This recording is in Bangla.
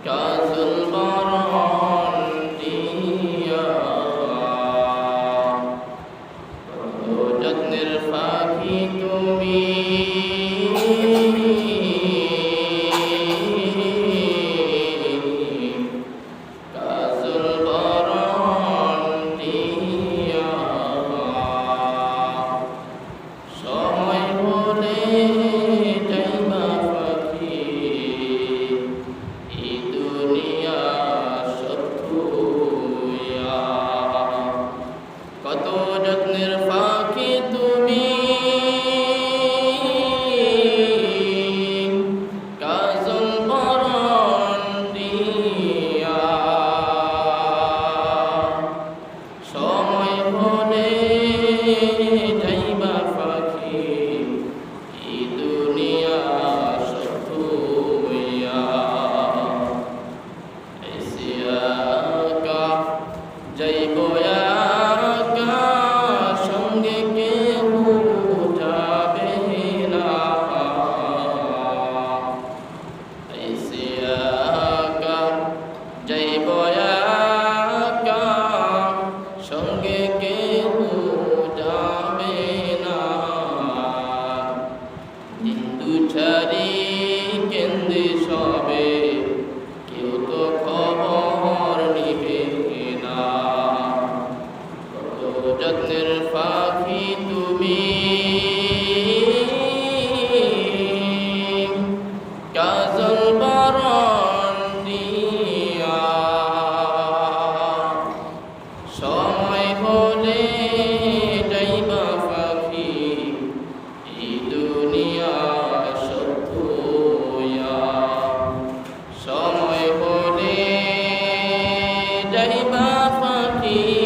কাজল বরণ দিয়া ও যত্নের পাখি তুমি কাজল বরণ দিয়া সময় হলে যাইবা পাখি এই দুনিয়া সত্যয়া কত যত্নের পাখি তুমি কাজল বরণ দিয়া সময় হলে যাইবা পাখি এই দুনিয়া সত্যয়া এসিয়াকা যাইব একা সঙ্গে কেউ যাবে না এসিয়াকা যাইব একা সঙ্গে কেউ যাবে না হিন্দু ছাড়ি কেন্দ্রে সবে কেউ তো খবর নিবে না কত যত্নের পাখি তুমি কাজল বরণ দিয়া সময় হলে যাইবা পাখি এই দুনিয়া সত্যয়া সময় হলে যাইবা পাখি